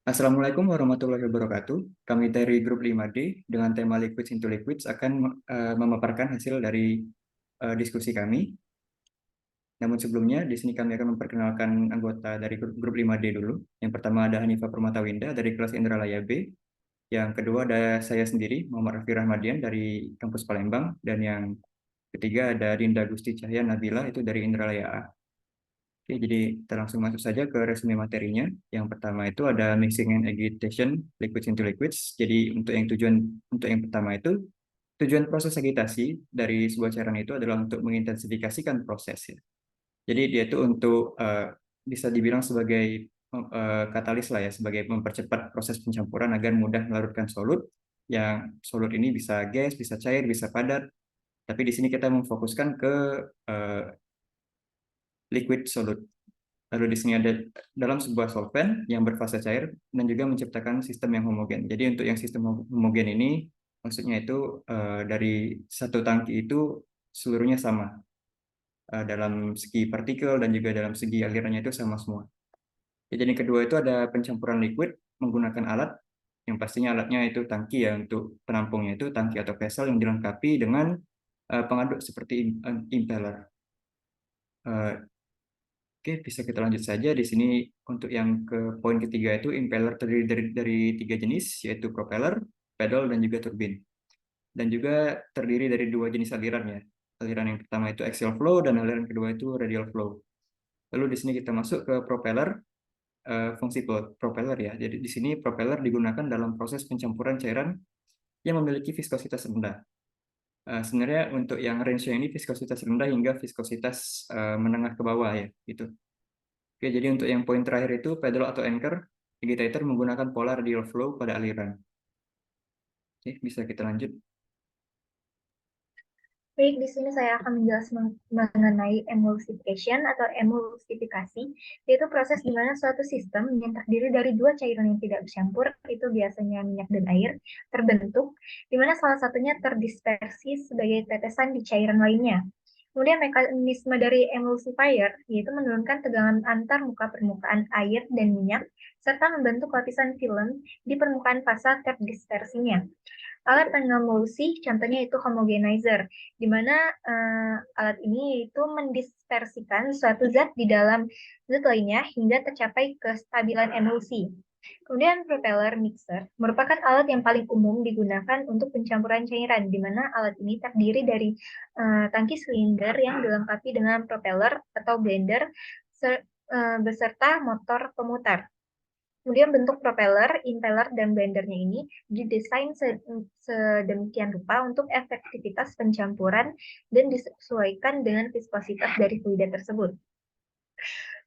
Assalamualaikum warahmatullahi wabarakatuh. Kami dari grup 5D dengan tema Liquids into Liquids akan memaparkan hasil dari diskusi kami. Namun sebelumnya, di sini kami akan memperkenalkan anggota dari grup 5D dulu. Yang pertama ada Hanifah Permatawinda dari kelas Indralaya B. Yang kedua ada saya sendiri, Muhammad Rafi Rahmadian dari kampus Palembang. Dan yang ketiga ada Dinda Gusti Cahya Nabila itu dari Indralaya A. Oke, jadi kita langsung masuk saja ke resume materinya. Yang pertama itu ada mixing and agitation liquids into liquids. Jadi untuk yang pertama itu tujuan proses agitasi dari sebuah cairan itu adalah untuk mengintensifikasikan proses ya. Jadi dia itu untuk bisa dibilang sebagai katalis lah ya, sebagai mempercepat proses pencampuran agar mudah melarutkan solut. Yang solut ini bisa gas, bisa cair, bisa padat. Tapi di sini kita memfokuskan ke eh, liquid solute. Lalu di sini ada dalam sebuah solvent yang berfase cair dan juga menciptakan sistem yang homogen. Jadi untuk yang sistem homogen ini maksudnya itu dari satu tangki itu seluruhnya sama dalam segi partikel dan juga dalam segi alirannya itu sama semua. Ya, jadi yang kedua itu ada pencampuran liquid menggunakan alat yang pastinya alatnya itu tangki ya untuk penampungnya itu tangki atau vessel yang dilengkapi dengan pengaduk seperti impeller. Oke, bisa kita lanjut saja. Di sini untuk yang ke poin ketiga itu impeller terdiri dari tiga jenis, yaitu propeller, pedal, dan juga turbin. Dan juga terdiri dari dua jenis aliran ya. Aliran yang pertama itu axial flow dan aliran kedua itu radial flow. Lalu di sini kita masuk ke propeller, fungsi propeller ya. Jadi di sini propeller digunakan dalam proses pencampuran cairan yang memiliki viskositas rendah. Sebenarnya untuk yang range ini viskositas rendah hingga viskositas menengah ke bawah ya, gitu. Oke, jadi untuk yang poin terakhir itu pedal atau anchor, agitator menggunakan pola radial flow pada aliran. Oke, bisa kita lanjut. Baik, di sini saya akan menjelaskan mengenai emulsification atau emulsifikasi, yaitu proses di mana suatu sistem yang terdiri dari dua cairan yang tidak bercampur, itu biasanya minyak dan air, terbentuk, di mana salah satunya terdispersi sebagai tetesan di cairan lainnya. Kemudian mekanisme dari emulsifier, yaitu menurunkan tegangan antar muka permukaan air dan minyak, serta membentuk lapisan film di permukaan fasa terdispersinya. Alat pengemulsi contohnya itu homogenizer, di mana alat ini itu mendispersikan suatu zat di dalam zat lainnya hingga tercapai kestabilan emulsi. Kemudian propeller mixer merupakan alat yang paling umum digunakan untuk pencampuran cairan, di mana alat ini terdiri dari tangki silinder yang dilengkapi dengan propeller atau blender beserta motor pemutar. Kemudian bentuk propeller, impeller, dan blendernya ini didesain sedemikian rupa untuk efektivitas pencampuran dan disesuaikan dengan viskositas dari fluida tersebut.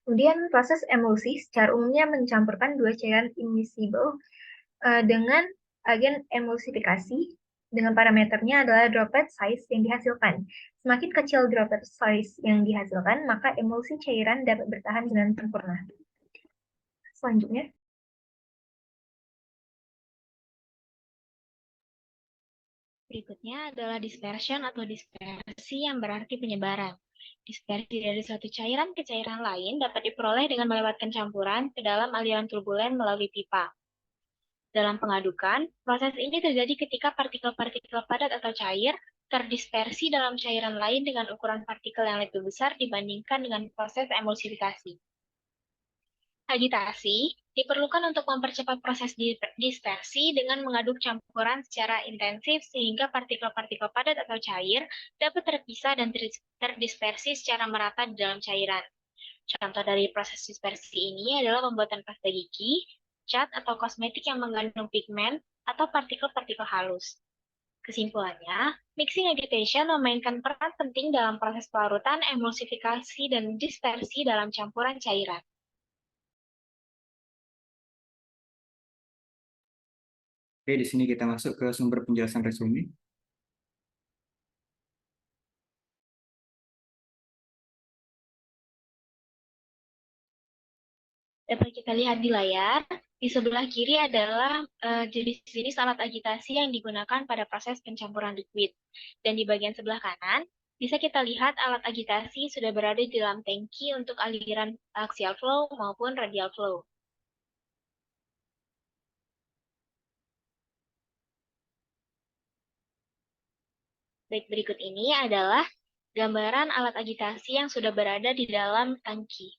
Kemudian proses emulsi secara umumnya mencampurkan dua cairan immiscible dengan agen emulsifikasi dengan parameternya adalah droplet size yang dihasilkan. Semakin kecil droplet size yang dihasilkan, maka emulsi cairan dapat bertahan dengan sempurna. Selanjutnya, Berikutnya adalah dispersion atau dispersi yang berarti penyebaran. Dispersi dari suatu cairan ke cairan lain dapat diperoleh dengan melewatkan campuran ke dalam aliran turbulen melalui pipa. Dalam pengadukan, proses ini terjadi ketika partikel-partikel padat atau cair terdispersi dalam cairan lain dengan ukuran partikel yang lebih besar dibandingkan dengan proses emulsifikasi. Agitasi diperlukan untuk mempercepat proses dispersi dengan mengaduk campuran secara intensif sehingga partikel-partikel padat atau cair dapat terpisah dan terdispersi secara merata di dalam cairan. Contoh dari proses dispersi ini adalah pembuatan pasta gigi, cat atau kosmetik yang mengandung pigmen atau partikel-partikel halus. Kesimpulannya, mixing agitation memainkan peran penting dalam proses pelarutan, emulsifikasi, dan dispersi dalam campuran cairan. Oke, di sini kita masuk ke sumber penjelasan resume. Dapat kita lihat di layar, di sebelah kiri adalah jenis-jenis alat agitasi yang digunakan pada proses pencampuran liquid. Dan di bagian sebelah kanan, bisa kita lihat alat agitasi sudah berada di dalam tangki untuk aliran axial flow maupun radial flow. Baik, berikut ini adalah gambaran alat agitasi yang sudah berada di dalam tangki.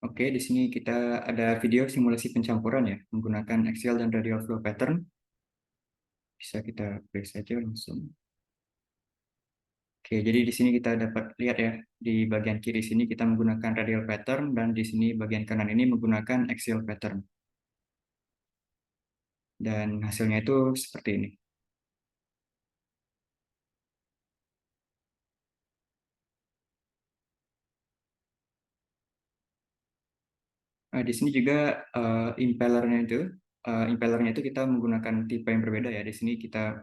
Oke, di sini kita ada video simulasi pencampuran ya, menggunakan axial dan radial flow pattern. Bisa kita play saja langsung. Oke, jadi di sini kita dapat lihat ya, di bagian kiri sini kita menggunakan radial pattern, dan di sini bagian kanan ini menggunakan axial pattern. Dan hasilnya itu seperti ini. Di sini juga impellernya itu kita menggunakan tipe yang berbeda ya. Di sini kita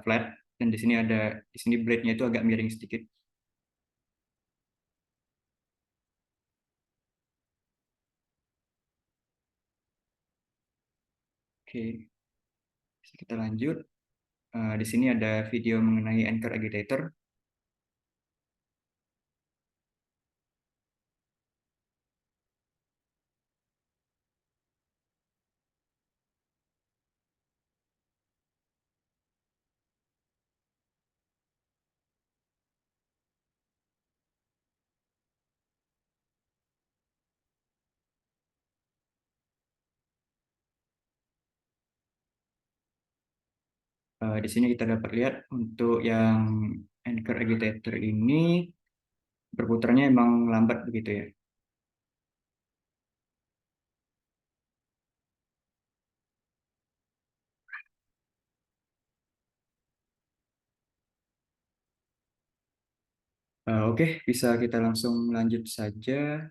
flat, dan di sini blade-nya itu agak miring sedikit. Oke, kita lanjut. Di sini ada video mengenai anchor agitator. Di sini kita dapat lihat untuk yang anchor agitator ini berputarnya emang lambat begitu ya. Oke, bisa kita langsung lanjut saja.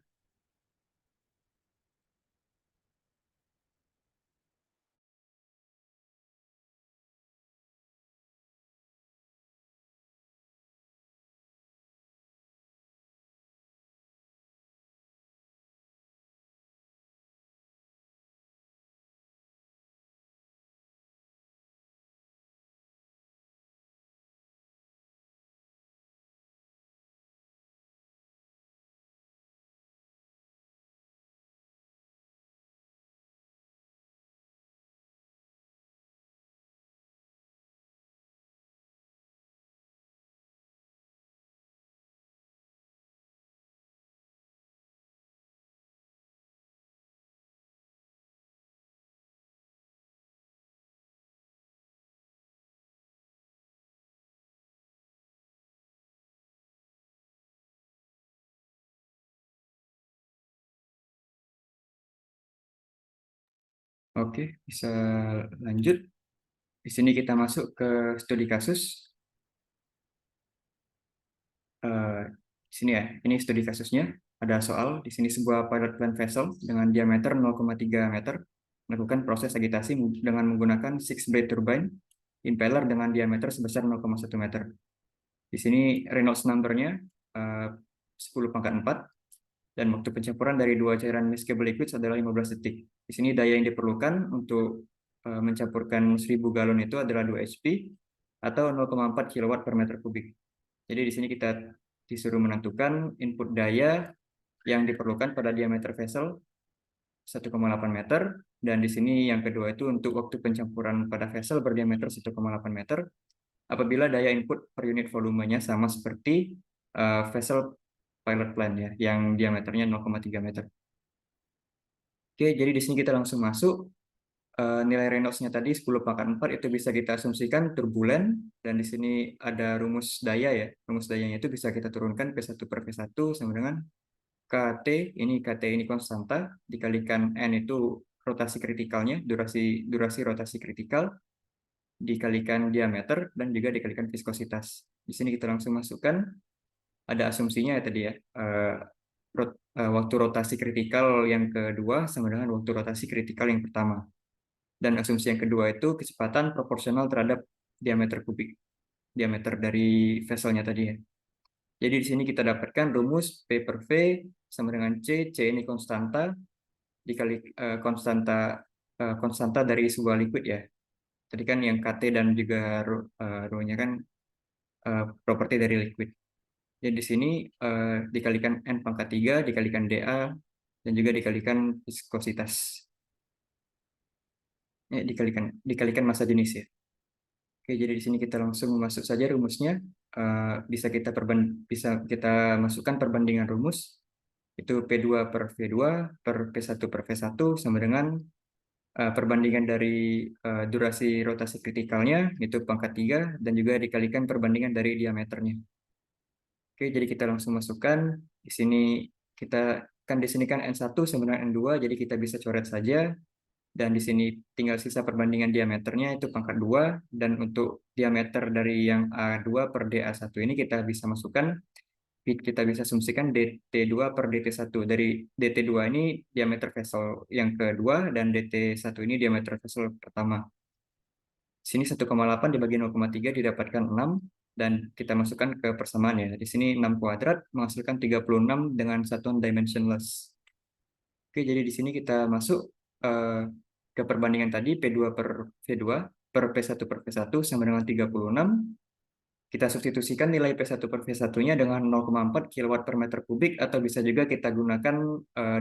Oke, bisa lanjut. Di sini kita masuk ke studi kasus. Di sini ya, ini studi kasusnya. Ada soal, di sini sebuah pilot plant vessel dengan diameter 0,3 meter melakukan proses agitasi dengan menggunakan six blade turbine impeller dengan diameter sebesar 0,1 meter. Di sini Reynolds number-nya 10 pangkat 4, dan waktu pencampuran dari dua cairan miscible liquids adalah 15 detik. Di sini daya yang diperlukan untuk mencampurkan 1000 galon itu adalah 2 HP atau 0,4 kilowatt per meter kubik. Jadi di sini kita disuruh menentukan input daya yang diperlukan pada diameter vessel 1,8 meter, dan di sini yang kedua itu untuk waktu pencampuran pada vessel berdiameter 1,8 meter apabila daya input per unit volumenya sama seperti vessel pilot plant ya, yang diameternya 0,3 meter. Oke, jadi di sini kita langsung masuk. Nilai Reynolds-nya tadi 10 pangkat 4 itu bisa kita asumsikan turbulen, dan di sini ada rumus daya ya. Rumus dayanya itu bisa kita turunkan P1 per V1 sama dengan KT ini konstanta, dikalikan N itu rotasi kritikalnya, durasi rotasi kritikal, dikalikan diameter, dan juga dikalikan viskositas. Di sini kita langsung masukkan, ada asumsinya ya tadi ya, waktu rotasi kritikal yang kedua sama dengan waktu rotasi kritikal yang pertama. Dan asumsi yang kedua itu kecepatan proporsional terhadap diameter kubik, diameter dari vesselnya tadi ya. Jadi di sini kita dapatkan rumus P per V sama dengan C ini konstanta, dikali konstanta dari sebuah liquid ya. Tadi kan yang KT dan juga rho-nya kan properti dari liquid. Jadi di sini dikalikan N pangkat 3 dikalikan dA dan juga dikalikan viskositas. Dikalikan massa jenis ya. Oke, jadi di sini kita langsung masuk saja rumusnya. Bisa kita masukkan perbandingan rumus. Itu P2 per V2 per P1 per V1 sama dengan perbandingan dari durasi rotasi kritikalnya, itu pangkat 3, dan juga dikalikan perbandingan dari diameternya. Oke, jadi kita langsung masukkan. Di sini di sini kan N1 sama dengan N2, jadi kita bisa coret saja. Dan di sini tinggal sisa perbandingan diameternya itu pangkat 2, dan untuk diameter dari yang A2 per DA1 ini kita bisa masukkan, kita bisa asumsikan DT2 per DT1. Dari DT2 ini diameter vessel yang kedua, dan DT1 ini diameter vessel pertama. Di sini 1,8 dibagi 0,3 didapatkan 6, dan kita masukkan ke persamaan ya. Di sini 6 kuadrat menghasilkan 36 dengan satuan dimensionless. Oke, jadi di sini kita masuk ke perbandingan tadi P2 per V2 per P1 per V1 sama dengan 36. Kita substitusikan nilai P1 per V1-nya dengan 0,4 kW per meter kubik, atau bisa juga kita gunakan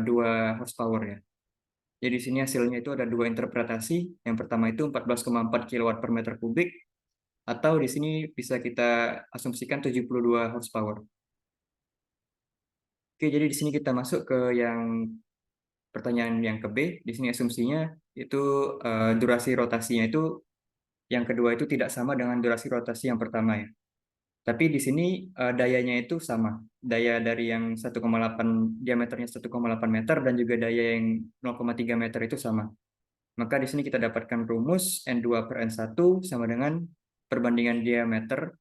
2 horsepower ya. Jadi di sini hasilnya itu ada 2 interpretasi. Yang pertama itu 14,4 kW per meter kubik, atau di sini bisa kita asumsikan 72 horsepower. Oke, jadi di sini kita masuk ke yang pertanyaan yang ke B. Di sini asumsinya itu durasi rotasinya itu yang kedua itu tidak sama dengan durasi rotasi yang pertama ya. Tapi di sini dayanya itu sama. Daya dari yang 1,8 diameternya 1,8 meter dan juga daya yang 0,3 meter itu sama. Maka di sini kita dapatkan rumus N2 per N1 sama dengan perbandingan diameter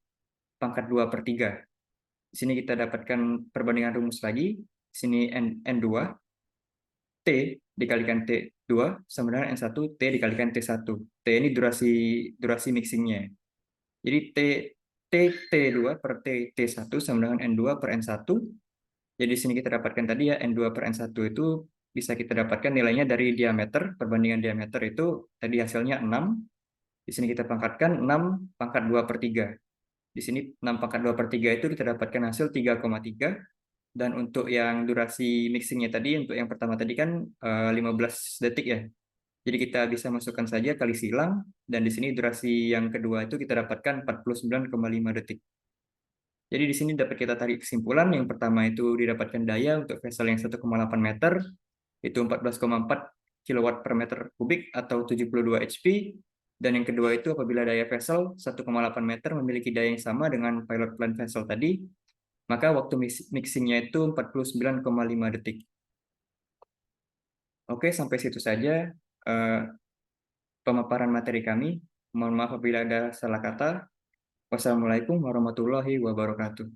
pangkat 2 per 3. Di sini kita dapatkan perbandingan rumus lagi. Di sini N2 T dikalikan T2 sama dengan N1 T dikalikan T1. T ini durasi mixingnya. Jadi T2 per T1 sama dengan N2 per N1. Jadi di sini kita dapatkan tadi ya, N2 per N1 itu bisa kita dapatkan nilainya dari diameter, perbandingan diameter itu tadi hasilnya 6. Di sini kita pangkatkan 6 pangkat 2 per 3. Di sini 6 pangkat 2 per 3 itu kita dapatkan hasil 3,3. Dan untuk yang durasi mixingnya tadi, untuk yang pertama tadi kan 15 detik ya. Jadi kita bisa masukkan saja kali silang, dan di sini durasi yang kedua itu kita dapatkan 49,5 detik. Jadi di sini dapat kita tarik kesimpulan, yang pertama itu didapatkan daya untuk vessel yang 1,8 meter, itu 14,4 kW per meter kubik atau 72 HP, dan yang kedua itu apabila daya vessel 1,8 meter memiliki daya yang sama dengan pilot plant vessel tadi, maka waktu mixingnya itu 49,5 detik. Oke, sampai situ saja pemaparan materi kami. Mohon maaf apabila ada salah kata. Wassalamualaikum warahmatullahi wabarakatuh.